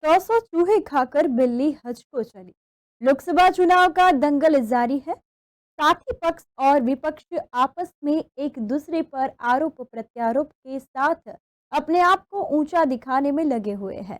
100 चूहे खाकर बिल्ली हज को चली। लोकसभा चुनाव का दंगल जारी है। साथी पक्ष और विपक्ष आपस में एक दूसरे पर आरोप प्रत्यारोप के साथ अपने आप को ऊंचा दिखाने में लगे हुए हैं।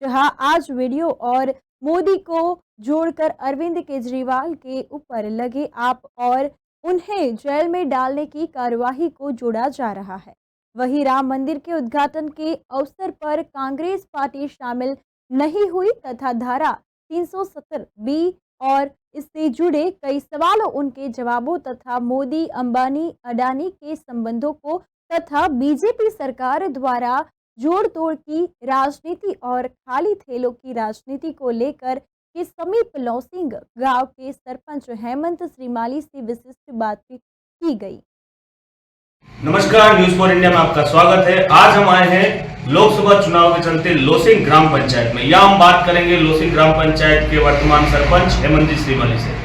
जहां आज वीडियो और मोदी को जोड़कर अरविंद केजरीवाल के ऊपर लगे आप और उन्हें जेल में डालने की कार्यवाही को जोड़ा जा रहा है। वहीं राम मंदिर के उद्घाटन के अवसर पर कांग्रेस पार्टी शामिल नहीं हुई तथा धारा 370 बी और इससे जुड़े कई सवालों, उनके जवाबों तथा मोदी, अंबानी, अडानी के संबंधों को तथा बीजेपी सरकार द्वारा जोड़ तोड़ की राजनीति और खाली थैलों की राजनीति को लेकर के समीप लौसिंग गांव के सरपंच हेमंत श्रीमाली से विशिष्ट बातचीत की गई। नमस्कार, न्यूज फॉर इंडिया में आपका स्वागत है। आज हम आए हैं लोकसभा चुनाव के चलते लोसिंग ग्राम पंचायत में। यहाँ हम बात करेंगे लोसिंग ग्राम पंचायत के वर्तमान सरपंच हेमंत श्रीमाली से।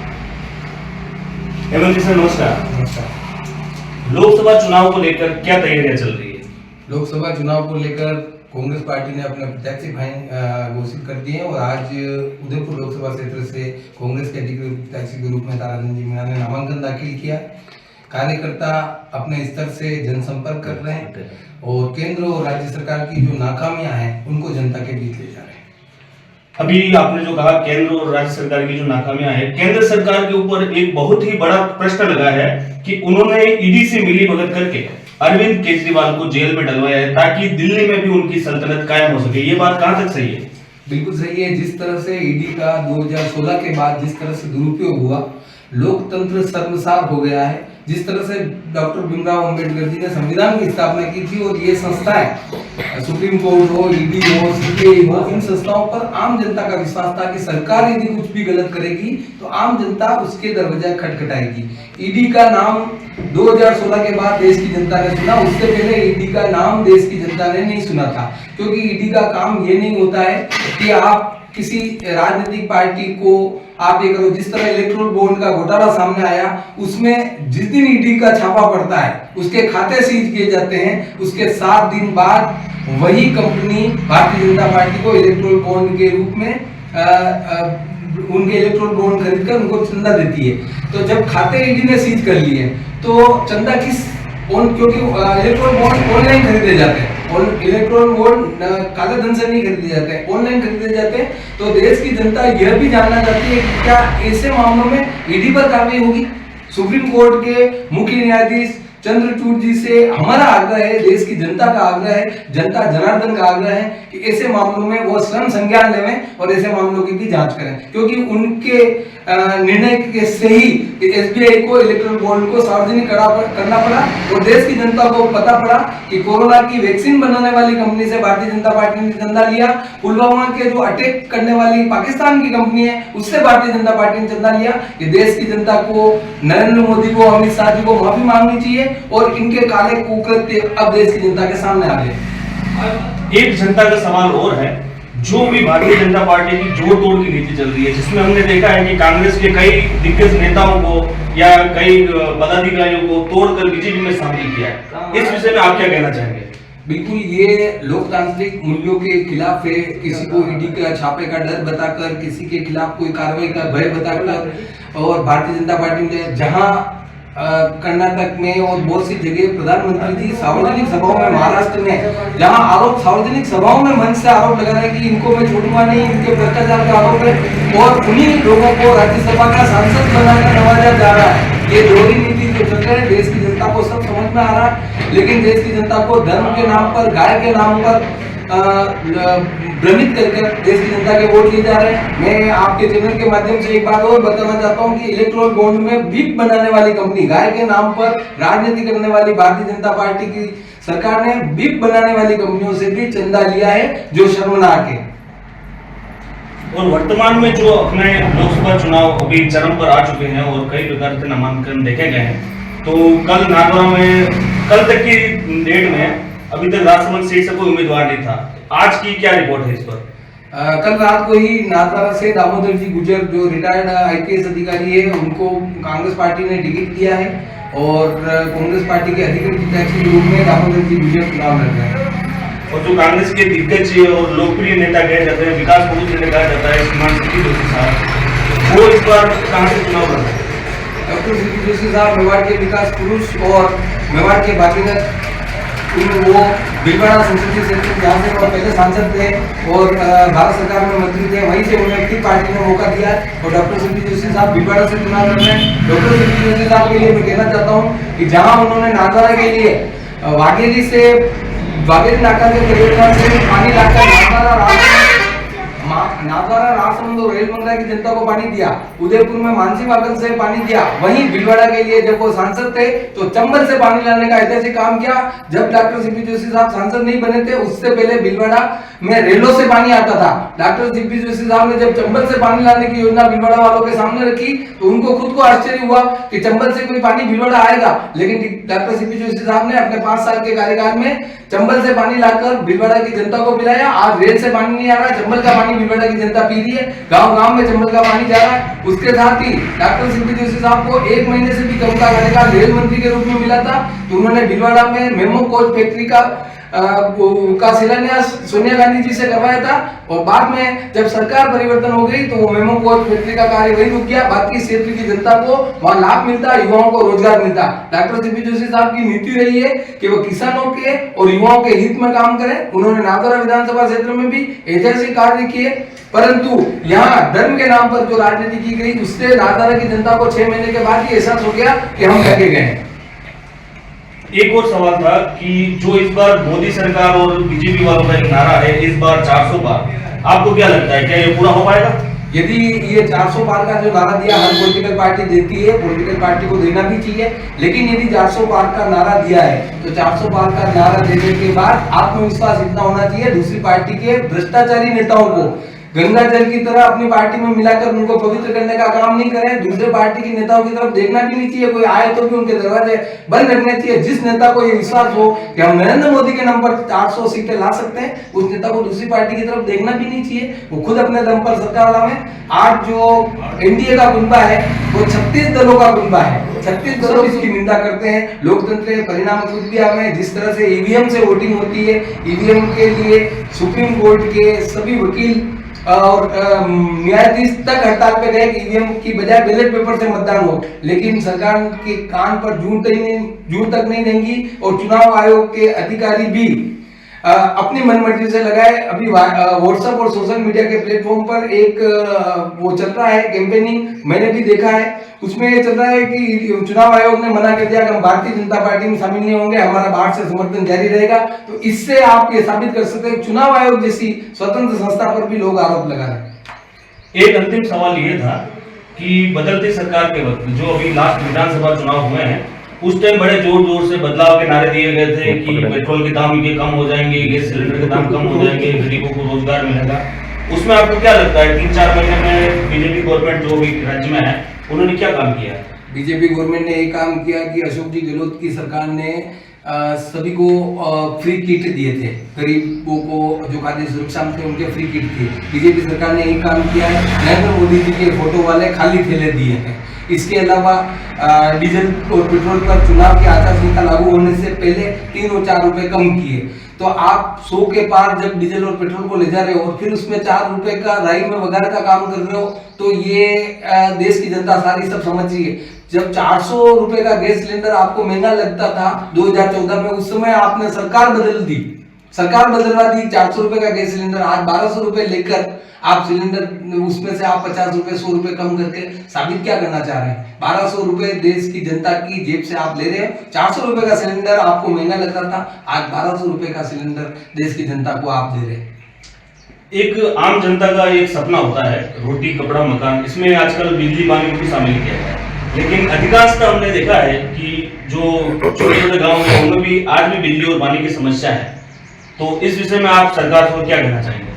हेमंत जी सर नमस्कार। नमस्कार। लोकसभा चुनाव को लेकर क्या तैयारियां चल रही है? लोकसभा चुनाव को लेकर कांग्रेस पार्टी ने अपने प्रत्याशी घोषित कर दिए हैं और आज उदयपुर लोकसभा क्षेत्र से कांग्रेस के अधिकृत प्रत्याशी के रूप में ताराचंद जी मीणा ने नामांकन दाखिल किया। कार्यकर्ता अपने स्तर से जनसंपर्क कर रहे हैं और केंद्र और राज्य सरकार की जो नाकामियां हैं उनको जनता के बीच ले जा रहे हैं। अभी आपने जो कहा केंद्र और राज्य सरकार की जो नाकामियां हैं, केंद्र सरकार के ऊपर एक बहुत ही बड़ा प्रश्न लगा है कि उन्होंने ईडी से मिलीभगत करके अरविंद केजरीवाल को जेल में डलवाया है ताकि दिल्ली में भी उनकी सल्तनत कायम हो सके। ये बात कहां तक सही है? बिल्कुल सही है। जिस तरह से ईडी का 2016 के बाद जिस तरह से दुरुपयोग हुआ, लोकतंत्र शर्मसार हो गया है। जिस तरह से डॉक्टर भीमराव अंबेडकर जी ने संविधान की स्थापना की थी और ये संस्थाएं सुप्रीम कोर्ट हो, ईडी हो, सीबीआई हो, इन संस्थाओं पर आम जनता का विश्वास था कि सरकार यदि कुछ भी गलत करेगी तो आम जनता उसके दरवाजा खटखटाएगी। ईडी का नाम 2016 के बाद देश की जनता ने सुना, उससे पहले ईडी का नाम देश की जनता ने नहीं सुना था। क्योंकि ईडी का काम ये नहीं होता है कि आप किसी राजनीतिक पार्टी को आप ये करो। जिस तरह इलेक्ट्रोल बॉन्ड का घोटाला सामने आया, उसमें जिस दिन ईडी का छापा पड़ता है, उसके खाते सीज किए जाते हैं, उसके 7 दिन बाद वही कंपनी भारतीय जनता पार्टी को इलेक्ट्रोल बॉन्ड के रूप में उनके इलेक्ट्रोल बॉन्ड खरीदकर उनको चंदा देती है। तो जब खाते ईडी ने सीज कर लिए तो चंदा किस क्योंकि इलेक्ट्रोल बॉन्ड ऑनलाइन खरीदे जाते हैं और इलेक्ट्रोल बॉन्ड काले धन से नहीं खरीदे जाते हैं, ऑनलाइन खरीदे जाते हैं। तो देश की जनता यह भी जानना चाहती है कि क्या ऐसे मामलों में ईडी पर कार्रवाई होगी। सुप्रीम कोर्ट के मुख्य न्यायाधीश चंद्रचूड़ जी से हमारा आग्रह है, देश की जनता का आग्रह है, जनता जनार्दन का आग्रह है कि ऐसे मामलों में वो स्वयं संज्ञान लेवें और ऐसे मामलों की भी जांच करें। क्योंकि उनके निर्णय के से ही एसबीआई को इलेक्ट्रोल बॉन्ड को सार्वजनिक करना पड़ा और देश की जनता को पता पड़ा कि कोरोना की वैक्सीन बनाने वाली कंपनी से भारतीय जनता पार्टी ने चंदा लिया। पुलवामा के जो अटैक करने वाली पाकिस्तान की कंपनी है, उससे भारतीय जनता पार्टी ने चंदा लिया। ये देश की जनता को, नरेंद्र मोदी को, अमित शाह जी को माफी मांगनी चाहिए और इनके काले कुकृत्य अब देश की जनता के सामने आ गए। एक जनता का सवाल और है, जो भी भारतीय जनता पार्टी की जोड़ तोड़ की नीति चल रही है, जिसमें हमने देखा है कि कांग्रेस के कई दिग्गज नेताओं को या कई पदाधिकारियों को तोड़कर बीजेपी में शामिल किया है, इस विषय में आप क्या कहना चाहेंगे? बिल्कुल, ये लोकतांत्रिक मूल्यों के खिलाफ है। किसी को ईडी का छापे का डर बताकर, किसी के खिलाफ कोई कार्रवाई का भय बताकर, और भारतीय जनता पार्टी ने जहां कर्नाटक में और बहुत सी जगह प्रधानमंत्री जी सार्वजनिक सभाओं में, महाराष्ट्र में जहां आरोप सार्वजनिक सभाओं में मंच से आरोप लगा रहे हैं कि इनको मैं छोड़ूंगा नहीं, इनके भ्रष्टाचार का आरोप है और उन्हीं लोगों को राज्यसभा का सांसद बनाकर नवाजा जा रहा है। ये दोहरी नीति जो चल रही है, देश की जनता को सब समझ में आ रहा है, लेकिन देश की जनता को धर्म के नाम पर, गाय के नाम पर भ्रमित करके देश की जनता के वोट लिए जा रहे हैं। मैं आपके चैनल के माध्यम से एक बात और बताना चाहता हूं कि इलेक्ट्रोल बॉन्ड में विप बनाने वाली कंपनी, गाय के नाम पर राजनीति करने वाली भारतीय जनता पार्टी की सरकार ने विप बनाने वाली कंपनियों से भी चंदा लिया है, जो शर्मनाक है। और वर्तमान में जो अपने लोकसभा चुनाव अभी चरम पर आ चुके हैं और कई प्रकार के नामांकन देखे गए हैं, तो कल नागौर में, कल तक की डेट में अभी तक राजसमंद सीट से कोई उम्मीदवार नहीं था। आज की क्या रिपोर्ट है इस पर? कल रात को ही नाथद्वारा से दामोदर जी गुजर, जो रिटायर्ड आईपीएस अधिकारी है, उनको कांग्रेस पार्टी ने टिकट दिया है और कांग्रेस पार्टी के अधिकृत प्रत्याशी के रूप में दामोदर जी गुजर चुनाव लड़ रहे हैं। और जो कांग्रेस के दिग्गज और लोकप्रिय नेता कहे जाते हैं, विकास पुरुष जिन्हें कहा जाता है, श्रीमान सीपी जोशी साहब, वो इस बार कहाँ से चुनाव लड़ रहे हैं? डॉक्टर सीपी जोशी साहब मेवाड़ के विकास पुरुष और मेवाड़ के भागीरथ, वो भीलवाड़ा संसदीय क्षेत्र जहाँ से वो पहले सांसद थे और भारत सरकार में मंत्री थे, वहीं से उन्हें अपनी पार्टी ने मौका दिया और डॉक्टर सीपी जोशी साहब भीलवाड़ा से चुनाव लड़ रहे हैं। डॉक्टर सीपी जोशी साहब के लिए मैं कहना चाहता हूँ कि जहाँ उन्होंने नागौरा के लिए वाघेरी नाका के परियोजना से पानी लाकर नागौरा राजसमंद और रेल मंडला की जनता को पानी दिया, उदयपुर में मानसी वागल से पानी दिया, वहीं भीलवाड़ा के लिए जब वो सांसद थे तो चंबल से पानी लाने का ऐतिहासिक काम किया। जब डॉक्टर सीपी जोशी साहब सांसद नहीं बने थे उससे पहले भीलवाड़ा में रेलों से पानी आता था। डॉक्टर सीपी जोशी साहब ने जब चंबल से पानी लाने की योजना भीलवाड़ा वालों के सामने रखी तो उनको खुद को आश्चर्य हुआ कि चंबल से कोई पानी भीलवाड़ा आएगा, लेकिन डॉक्टर सीपी जोशी साहब ने अपने 5 साल के कार्यकाल में चंबल से पानी लाकर भीलवाड़ा की जनता को पिलाया। आज रेल से पानी नहीं आ रहा, चंबल का पानी भीलवाड़ा की जनता पी रही है, गांव-गांव में चंबल का पानी जा रहा है। उसके साथ ही डॉक्टर सीपी जोशी साहब को 1 महीने से भी कम का कार्यकाल रेल मंत्री के रूप में मिला था, तो उन्होंने भीलवाड़ा में मेमो कोच फैक्ट्री का शिलान्यास सोनिया गांधी जी से करवाया था और बाद में जब सरकार परिवर्तन हो गई तो वो मेमो कोच फैक्ट्री का कार्य वही रुक गया। बाकी क्षेत्र की जनता को वहां लाभ मिलता, युवाओं को रोजगार मिलता। डॉक्टर सीपी जोशी साहब की नीति रही है कि वो किसानों के और युवाओं के हित में काम करें। उन्होंने नागौरा विधानसभा क्षेत्र में भी ऐतिहासिक कार्य किए, परंतु यहाँ धर्म के नाम पर जो राजनीति की गई उससे नागौरा की जनता को 6 महीने के बाद ही एहसास हो गया कि हम ठगे गए। एक और सवाल था कि जो इस बार मोदी सरकार और बीजेपी वालों का एक नारा है, इस बार 400 पार, आपको क्या लगता है, क्या ये पूरा हो पाएगा? यदि ये 400 पार का जो नारा दिया हर पॉलिटिकल पार्टी देती है, पॉलिटिकल पार्टी को देना भी चाहिए, लेकिन यदि 400 पार का नारा दिया है तो 400 पार का नारा देने के बाद आत्मविश्वास इतना होना चाहिए दूसरी पार्टी के भ्रष्टाचारी नेताओं को गंगा जल की तरह अपनी पार्टी में मिलाकर उनको पवित्र करने का काम नहीं करें। दूसरे पार्टी के नेताओं की तरफ देखना भी नहीं चाहिए, कोई आए तो भी उनके दरवाजे बंद रखने चाहिए। जिस नेता को ये विश्वास हो कि हम नरेंद्र मोदी के नाम पर 400 सीटें ला सकते हैं, उस नेता को दूसरी पार्टी की तरफ देखना भी नहीं चाहिए, वो खुद अपने दम पर सरकार लावे। आज जो एनडीए का कुनबा है वो 36 दलों का कुनबा है, 36 दलों इसकी निंदा करते हैं। लोकतंत्र के परिणाम कुछ भी आवे, जिस तरह से ईवीएम से वोटिंग होती है, ईवीएम के लिए सुप्रीम कोर्ट के सभी वकील और न्यायाधीश तक हड़ताल पे गए कि ईवीएम की बजाय बैलेट पेपर से मतदान हो, लेकिन सरकार के कान पर जूं तक नहीं देंगी और चुनाव आयोग के अधिकारी भी अपनी मनमर्जी से लगाए। अभी व्हाट्सएप और सोशल मीडिया के प्लेटफॉर्म पर एक वो चल रहा है कैंपेनिंग, मैंने भी देखा है, उसमें ये चल रहा है कि चुनाव आयोग ने मना कर दिया कि हम भारतीय जनता पार्टी में शामिल नहीं होंगे, हमारा बाहर से समर्थन जारी रहेगा। तो इससे आप ये साबित कर सकते हैं चुनाव आयोग जैसी स्वतंत्र संस्था पर भी लोग आरोप लगा रहे हैं। एक अंतिम सवाल ये था कि बदलती सरकार के वक्त जो अभी लास्ट विधानसभा चुनाव हुए हैं उस टाइम बड़े जोर से बदलाव के नारे दिए गए थे कि पेट्रोल के दाम ये कम हो जाएंगे, गैस सिलेंडर के दाम कम हो जाएंगे, गरीबों को रोजगार मिलेगा। उसमें आपको क्या लगता है 3-4 महीने में बीजेपी गवर्नमेंट जो भी राज्य में है उन्होंने क्या काम किया? बीजेपी गवर्नमेंट ने एक काम किया कि अशोक जी गहलोत की सरकार ने सभी को फ्री किट दिए थे, गरीबों को जो खाद्य सुरक्षा में थे उनके फ्री किट थे। बीजेपी सरकार ने एक काम किया है, नरेंद्र मोदी जी के फोटो वाले खाली थैले दिए हैं। इसके अलावा डीजल और पेट्रोल पर चुनाव की आचार संहिता लागू होने से पहले 3 और 4 रुपए कम किए। तो आप 100 के पार जब डीजल और पेट्रोल को ले जा रहे हो और फिर उसमें 4 रुपए का राई में वगैरह का काम कर रहे हो, तो ये देश की जनता सारी सब समझ रही है। जब 400 रुपए का गैस सिलेंडर आपको महंगा लगता था 2014 में, उस समय आपने सरकार बदल दी, सरकार बदलवा दी, 400 रुपए का गैस सिलेंडर आज 1200 रुपए लेकर आप सिलेंडर उसमें से आप 50 रुपए 100 रुपए कम करके साबित क्या करना चाह रहे हैं? 1200 रुपए देश की जनता की जेब से आप ले रहे हो। 400 रुपए का सिलेंडर आपको महंगा लगता था, आज 1200 रुपए का सिलेंडर देश की जनता को आप दे रहे हैं। एक आम जनता का एक सपना होता है रोटी कपड़ा मकान, इसमें आजकल बिजली पानी को भी शामिल किया गया है, लेकिन अधिकांशतः हमने देखा है कि जो छोटे छोटे गाँव हैं उनमें भी आज भी बिजली और पानी की समस्या है। तो इस विषय में आप सरकार को क्या कहना चाहेंगे?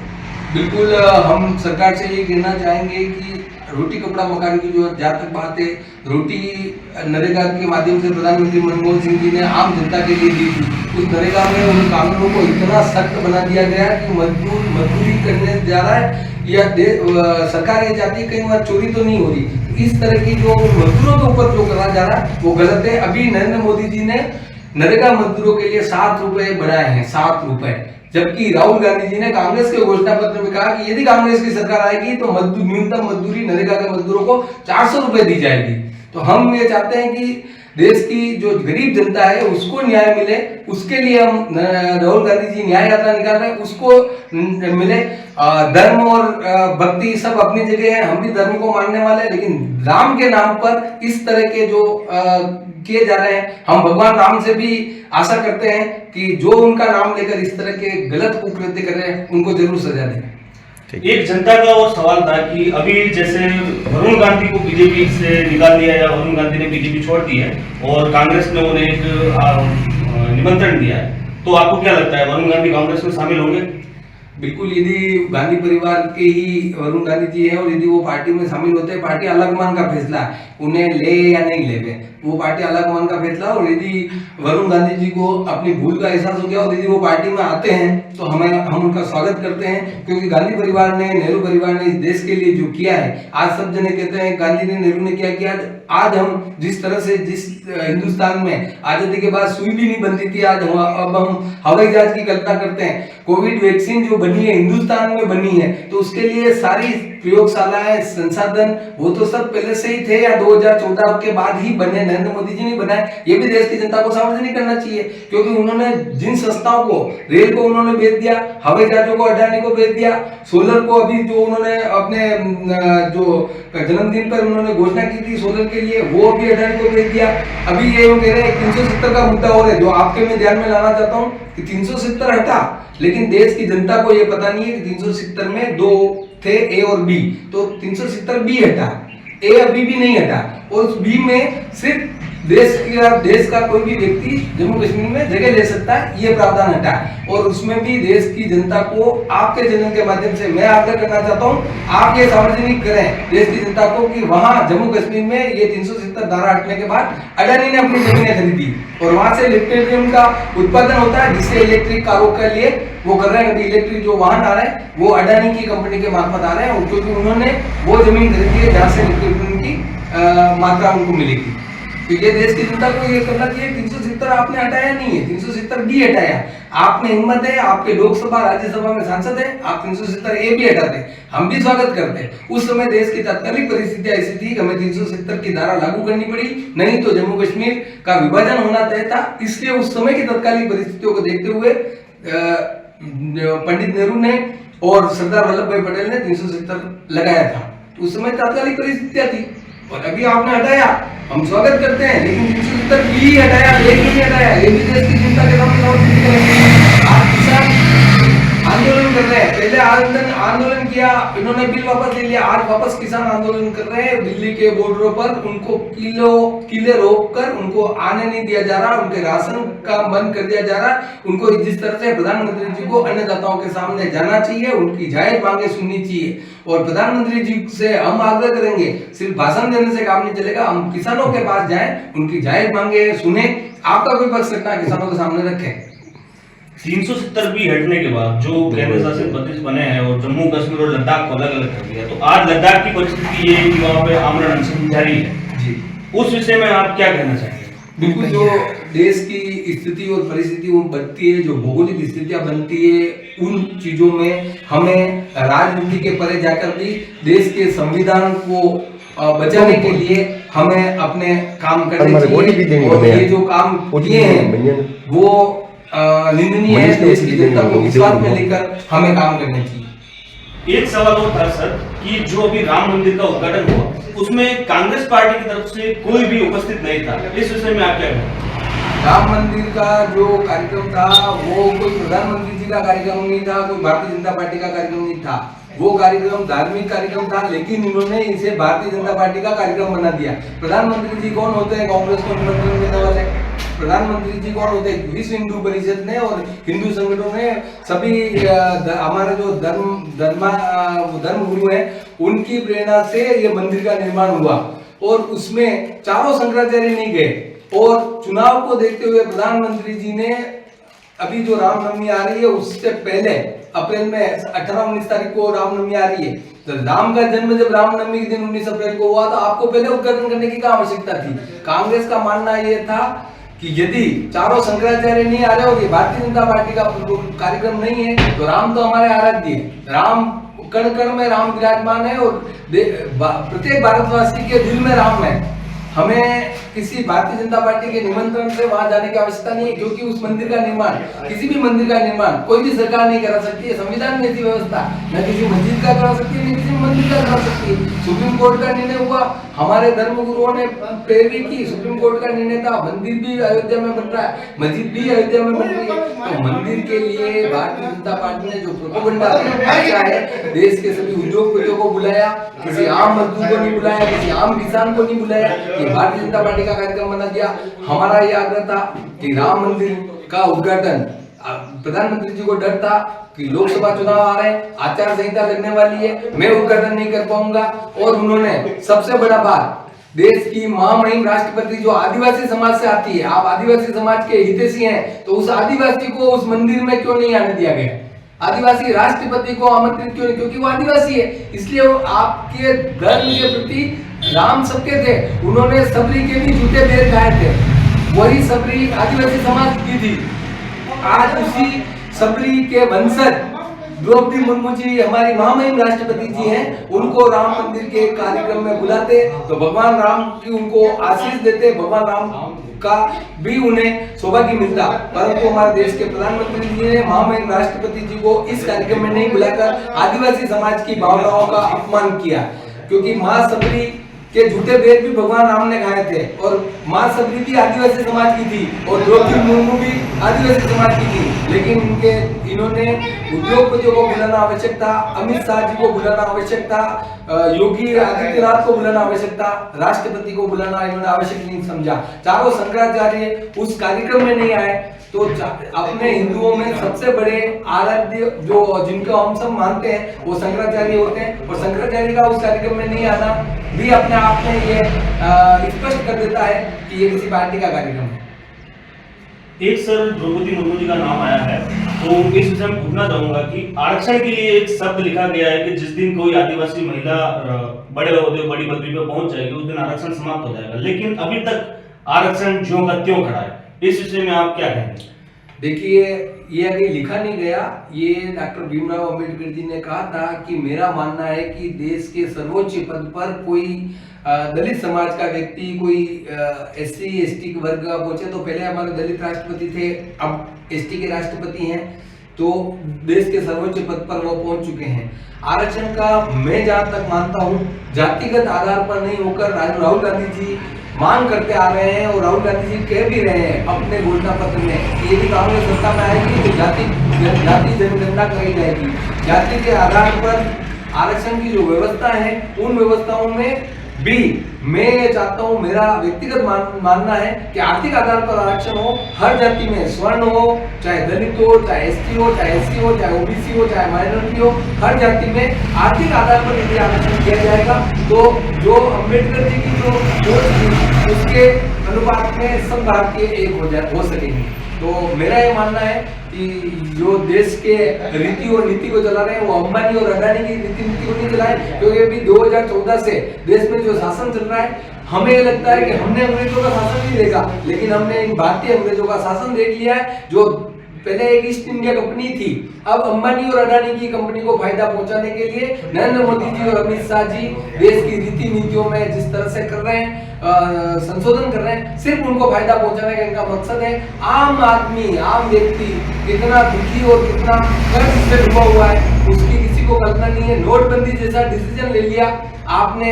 बिल्कुल, हम सरकार से ये कहना चाहेंगे कि रोटी कपड़ा मकान की जो जहाँ तक बात है, रोटी नरेगा के माध्यम से प्रधानमंत्री मनमोहन सिंह जी ने आम जनता के लिए दी थी। उस नरेगा में उन कानूनों को इतना सख्त बना दिया गया कि मजदूरी करने जा रहा है या सरकार ये चाहती है कहीं बार चोरी तो नहीं हो रही। इस तरह की जो मजदूरों के ऊपर जो करा जा रहा है वो गलत है। अभी नरेंद्र मोदी जी ने नरेगा मजदूरों के लिए 7 रुपए बढ़ाए हैं, 7 रुपए। जबकि राहुल गांधी जी ने कांग्रेस के घोषणा पत्र में कहा कि यदि कांग्रेस की सरकार आएगी तो न्यूनतम मजदूरी नरेगा के मजदूरों को 400 रुपए दी जाएगी। तो हम ये चाहते हैं कि देश की जो गरीब जनता है उसको न्याय मिले, उसके लिए हम राहुल गांधी जी न्याय यात्रा निकाल रहे हैं, उसको मिले। धर्म और भक्ति सब अपनी जगह है, हम भी धर्म को मानने वाले हैं, लेकिन राम के नाम पर इस तरह के जो किए जा रहे हैं, हम भगवान राम से भी आशा करते हैं कि जो उनका नाम लेकर इस तरह के गलत कुकृत्य कर रहे हैं उनको जरूर सजा दें। एक जनता का और सवाल था कि अभी जैसे वरुण गांधी को बीजेपी से निकाल दिया या वरुण गांधी ने बीजेपी छोड़ दी है और कांग्रेस ने उन्हें एक निमंत्रण दिया है, तो आपको क्या लगता है वरुण गांधी कांग्रेस में शामिल होंगे? बिल्कुल, यदि गांधी परिवार के ही वरुण गांधी जी है और यदि वो पार्टी में शामिल होते हैं, पार्टी अलग का फैसला है, उन्हें ले या नहीं ले, वो पार्टी अलग का फैसला। और यदि वरुण गांधी जी को अपनी भूल का एहसास हो गया और यदि वो पार्टी में आते हैं तो हम उनका स्वागत करते हैं, क्योंकि गांधी परिवार ने, नेहरू परिवार ने इस देश के लिए जो किया है, आज सब जने कहते हैं गांधी ने, नेहरू ने क्या किया। आज हम जिस तरह से जिस हिंदुस्तान में आजादी के बाद सुई भी नहीं बनती थी, आज अब हम हवाई जहाज की कल्पना करते हैं। कोविड वैक्सीन जो बनी है हिंदुस्तान में बनी है, तो उसके लिए सारी प्रयोगशालाएं, संसाधन वो तो सब पहले से ही थे या 2014 के बाद ही बने, नरेंद्र मोदी जी ने बनाए। ये भी देश की जनता को सार्वजनिक करना चाहिए, क्योंकि उन्होंने जिन संस्थाओं को, रेल को उन्होंने बेच दिया, हवाई जहाजों को अडानी को बेच दिया, सोलर को अभी जो उन्होंने अपने जो जन्मदिन पर उन्होंने घोषणा की थी सोलर के लिए, वो अभी अडानी को बेच दिया। अभी ये कह रहे हैं 370 का मुद्दा और है, जो आपके मैं ध्यान में लाना चाहता हूँ कि 370 हटा, लेकिन देश की जनता को ये पता नहीं है कि 370 में दो थे, ए और बी, तो 370 बी हटा, ए अभी भी नहीं हटा, और उस बी में सिर्फ देश का कोई भी व्यक्ति जम्मू कश्मीर में जगह ले सकता है, ये प्रावधान हटा है। और उसमें भी देश की जनता को आपके चैनल के माध्यम से मैं आग्रह करना चाहता हूँ, आप ये सार्वजनिक करें देश की जनता को कि वहां जम्मू कश्मीर में ये 370 धारा हटने के बाद अडानी ने अपनी जमीनें खरीदी और वहां से लिथियम का उत्पादन होता है, जिससे इलेक्ट्रिक कारों के लिए वो कर रहे हैं। अभी इलेक्ट्रिक जो वाहन आ रहे हैं वो अडानी की कंपनी के मार्फत आ रहे हैं, क्योंकि उन्होंने वो जमीन खरीदी है जहां से लिथियम की मात्रा उनको मिलेगी। तो ये देश की जनता को ये करना चाहिए, 370 आपने हटाया नहीं है, 370 बी हटाया। आप में हिम्मत है, आपके लोकसभा राज्यसभा में सांसद है, आप 370 ए भी हटाते, हम भी स्वागत करते हैं। उस समय देश की तात्कालिक परिस्थितियां ऐसी थी कि हमें 370 की धारा लागू करनी पड़ी, नहीं तो जम्मू कश्मीर का विभाजन होना तय था। इसलिए उस समय की तात्कालिक परिस्थितियों को देखते हुए पंडित नेहरू ने और सरदार वल्लभ भाई पटेल ने 370 लगाया था। उस समय तात्कालिक परिस्थितियां थी और अभी आपने हटाया, हम स्वागत करते हैं, लेकिन 370 भी हटाया, एक नहीं हटाया। ये भी देश की जनता के सामने आज किसान आंदोलन कर रहे हैं, पहले आंदोलन किया, इन्होंने बिल वापस ले लिया, आज वापस किसान आंदोलन कर रहे हैं। दिल्ली के बॉर्डरों पर उनको किले रोककर उनको आने नहीं दिया जा रहा, उनके राशन का बंद कर दिया जा रहा। उनको जिस तरह से प्रधानमंत्री जी को अन्नदाताओं के सामने जाना चाहिए, उनकी जायज मांगे सुननी चाहिए। और प्रधानमंत्री जी से हम आग्रह करेंगे, सिर्फ भाषण देने से काम नहीं चलेगा, हम किसानों के पास जाएं, उनकी जायज मांगे सुने, आपका कोई पक्ष रखना किसानों के सामने रखें। 370 भी हटने के बाद जो केंद्र शासित प्रदेश बने हैं और जम्मू कश्मीर और लद्दाख को अलग अलग कर दिया, तो आज लद्दाख की परिस्थिति ये है कि वहाँ पे आमरण अनशन जारी है जी, उस विषय में आप क्या कहना चाहेंगे? बिल्कुल, जो देश की स्थिति और परिस्थिति बनती है, जो भौगोलिक स्थितियां बनती है, उन चीजों में हमें राजनीति के परे जाकर भी देश के संविधान को बचाने के लिए हमें अपने काम करने चाहिए। और ये जो काम किए हैं वो निंदनीय है, देश की जनता को विश्वास में लेकर हमें काम करना चाहिए। एक सवाल और था सर कि जो अभी राम मंदिर का उद्घाटन हुआ उसमें कांग्रेस पार्टी की तरफ से कोई भी उपस्थित नहीं था, इस विषय में आप क्या कहेंगे? राम मंदिर का जो कार्यक्रम था वो कोई प्रधानमंत्री जी का कार्यक्रम नहीं था, कोई भारतीय जनता पार्टी का कार्यक्रम नहीं था, वो कार्यक्रम धार्मिक कार्यक्रम था, लेकिन इन्होंने इसे भारतीय जनता पार्टी का कार्यक्रम बना दिया। प्रधानमंत्री जी कौन होते हैं? कांग्रेस को निमंत्रण देने वाले। प्रधानमंत्री जी कौन होते हैं? विश्व हिंदू परिषद ने और हिंदू संगठनों ने, सभी हमारे जो धर्म गुरु हैं उनकी प्रेरणा से ये मंदिर का निर्माण हुआ और उसमें चारों शंकराचार्य नहीं गए। और चुनाव को देखते हुए प्रधानमंत्री जी ने अभी जो रामनवमी आ रही है उससे पहले अप्रैल में 18-19 तारीख को रामनवमी आ रही है, तो राम का जन्म जब रामनवमी के दिन 19 अप्रैल को हुआ तो आपको पहले उद्घाटन करने की क्या आवश्यकता थी? कांग्रेस का मानना यह था कि यदि चारों शंकराचार्य नहीं आ रहे हो, ये भारतीय जनता पार्टी का कार्यक्रम नहीं है, तो राम तो हमारे आराध्य है। राम कण कण में राम विराजमान है और प्रत्येक भारतवासी के दिल में राम है। हमें किसी भारतीय जनता पार्टी के निमंत्रण से वहां जाने की आवश्यकता नहीं है, क्योंकि उस मंदिर का निर्माण, किसी भी मंदिर का निर्माण कोई भी सरकार नहीं करा सकती है। संविधान में ऐसी व्यवस्था न किसी मस्जिद का करा सकती है, न किसी मंदिर का करा सकती है। सुप्रीम कोर्ट का निर्णय हुआ, हमारे धर्म गुरुओं ने पैरवी की, सुप्रीम कोर्ट का निर्णय था। मंदिर भी अयोध्या में बन रहा है, मस्जिद भी अयोध्या में बन रही है। तो मंदिर के लिए भारतीय जनता पार्टी ने जो प्रोपेगेंडा रचा है, देश के सभी उद्योगपतियों को बुलाया, किसी आम मजदूर को नहीं बुलाया, किसी आम किसान को नहीं बुलाया, भारतीय जनता पार्टी का कार्यक्रम बना दिया। हमारा ये आग्रह था कि राम मंदिर का उद्घाटन, प्रधानमंत्री जी को डर था कि लोकसभा चुनाव आ रहे हैं, आचार संहिता लगने वाली है, मैं उद्घाटन नहीं कर पाऊंगा। और उन्होंने सबसे बड़ा बात, देश की महामहिम राष्ट्रपति जो आदिवासी समाज से आती है, आप आदिवासी समाज के हितैषी हैं, तो उस आदिवासी को उस मंदिर में क्यों नहीं आने दिया गया? आदिवासी राष्ट्रपति को आमंत्रित क्यों नहीं? क्योंकि वो आदिवासी है, इसलिए वो आपके धर्म के प्रति राम सबके थे। उन्होंने सबरी के भी जूते पैर खाए थे, वही सबरी आदिवासी समाज की थी। आज उसी सबरी के वंशज द्रौपदी मुर्मू जी हमारी महामहिम राष्ट्रपति जी हैं, उनको राम मंदिर के कार्यक्रम में बुलाते तो भगवान राम की उनको आशीष देते, भगवान राम का भी उन्हें सौभाग्य मिलता। परंतु हमारे देश के प्रधानमंत्री जी ने महामहिम राष्ट्रपति जी को इस कार्यक्रम में नहीं बुलाकर आदिवासी समाज की भावनाओं का अपमान किया, क्योंकि मां सबरी के जूते पैर भी भगवान राम ने खाए थे और मां सबरी भी आदिवासी समाज की थी और द्रौपदी मुर्मू भी आदिवासी समाज की थी। लेकिन इन्होंने उद्योगपतियों को बुलाना आवश्यक था, अमित शाह जी को बुलाना आवश्यक था, योगी आदित्यनाथ को बुलाना आवश्यक था, राष्ट्रपति को बुलाना इन्होंने आवश्यक नहीं समझा। चारों शंकराचार्य उस कार्यक्रम में नहीं आए, तो अपने हिंदुओं में सबसे बड़े आराध्य जो जिनको हम सब मानते हैं वो शंकराचार्य होते हैं, और शंकराचार्य का उस कार्यक्रम में नहीं आना भी अपने आप में ये स्पष्ट कर देता है कि ये किसी पार्टी का कार्यक्रम है। एक सर द्रौपदी मुर्मू जी का नाम आया है, तो इस विषय में पूछना चाहूंगा कि आरक्षण के लिए एक शब्द लिखा गया है कि जिस दिन कोई आदिवासी महिला बड़े ओहदे बड़ी पदवी पर पहुंच जाएगी उस दिन आरक्षण समाप्त हो जाएगा, लेकिन अभी तक आरक्षण ज्यों का त्यों खड़ा है। इस विषय में आप क्या कहेंगे? देखिए, ये अभी लिखा नहीं गया, ये डॉक्टर भीमराव अंबेडकर जी ने कहा था कि मेरा मानना है कि देश के सर्वोच्च पद पर कोई दलित समाज का व्यक्ति, कोई SC ST वर्ग का पहुंचे, तो पहले हमारे दलित राष्ट्रपति थे, अब ST के राष्ट्रपति हैं, तो देश के सर्वोच्च पद पर वो पहुंच चुके हैं। आरक्षण का मैं जहां तक मानता हूं, जातिगत आधार पर नहीं होकर राहुल गांधी जी मांग करते आ रहे हैं, और राहुल गांधी जी कह भी रहे हैं अपने घोषणा पत्र में कि यदि कांग्रेस सत्ता में आएगी तो जाति जनगणना कराई जाएगी। जाति के आधार पर आरक्षण की जो व्यवस्था है, उन व्यवस्थाओं में भी मैं ये चाहता हूँ, मेरा व्यक्तिगत मानना है कि आर्थिक आधार पर आरक्षण हो, हर जाति में, स्वर्ण हो, चाहे दलित हो, चाहे ST हो, चाहे SC हो, चाहे OBC हो, चाहे माइनॉरिटी हो, हर जाति में आर्थिक आधार पर यदि आरक्षण किया जाएगा तो जो अम्बेडकर जी की जो सोच थी उसके अनुपात में सब भारतीय एक हो सकेंगे। तो मेरा ये मानना है कि जो देश के रीति और नीति को चला रहे हैं वो अंबानी और अडानी की रीति नीति को नहीं चलाए, क्योंकि अभी 2014 से देश में जो शासन चल रहा है, हमें ये लगता है कि हमने अंग्रेजों का शासन नहीं देखा, लेकिन हमने इन भारतीय अंग्रेजों का शासन देख लिया है। जो पहले एक ईस्ट इंडिया कंपनी थी, अब अंबानी और अडानी की कंपनी को फायदा पहुंचाने के लिए नरेंद्र मोदी जी और अमित शाह जी देश की रीति नीतियों में जिस तरह से कर रहे हैं, संशोधन कर रहे हैं, सिर्फ उनको फायदा पहुंचाने का इनका मकसद है। आम आदमी, आम व्यक्ति कितना दुखी और कितना कर्ज से डूबा हुआ है उसकी किसी को कल्पना नहीं है। नोटबंदी जैसा डिसीजन ले लिया आपने,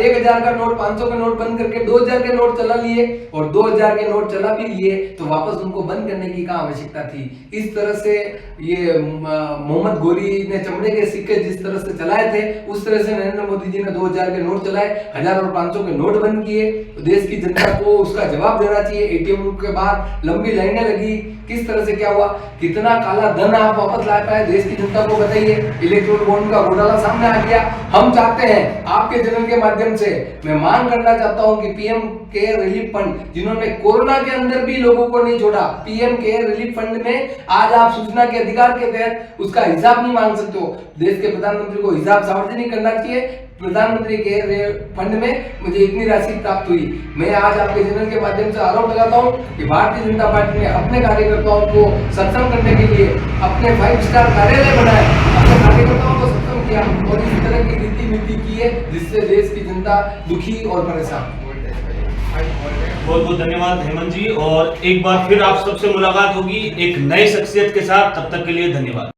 1000 का नोट 500 का नोट बंद करके 2000 के नोट चला लिए, और 2000 के नोट चला भी लिए तो वापस उनको बंद करने की कहाँ आवश्यकता थी। इस तरह से ये मोहम्मद गोरी ने चमड़े के सिक्के जिस तरह से चलाए थे, उस तरह से नरेंद्र मोदी जी ने 2000 के नोट चलाए, 1000 और 500 के नोट बंद किए। देश की जनता को उसका जवाब देना चाहिए। ATM के बाद लंबी लाइनें लगी, किस तरह से क्या हुआ, कितना काला धन आप वापस ला पाए, देश की जनता को बताइए। इलेक्ट्रोल बॉन्ड का घोटाला सामने आ गया। हम चाहते हैं आपके चैनल के माध्यम से मैं मांग करना चाहता हूं कि पीएम केयर रिलीफ फंड जिन्होंने कोरोना के अंदर भी लोगों को नहीं छोड़ा, पीएम केयर रिलीफ फंड में आज आप सूचना के अधिकार के तहत उसका हिसाब नहीं मांग सकते हो। देश के प्रधानमंत्री को हिसाब सार्वजनिक करना चाहिए। प्रधानमंत्री के फंड में मुझे इतनी राशि प्राप्त हुई। मैं आज आपके चैनल के माध्यम से आरोप लगाता हूं कि भारतीय जनता पार्टी ने अपने कार्यकर्ताओं को सक्षम करने के लिए अपने 5 स्टार कार्यालय बनाए, अपने कार्यकर्ताओं को सक्षम किया और इस तरह की रीति नीति की है जिससे देश की जनता दुखी और परेशान। बहुत बहुत धन्यवाद हेमंत जी, और एक बार फिर आप सबसे मुलाकात होगी एक नई शख्सियत के साथ। तब तक के लिए धन्यवाद।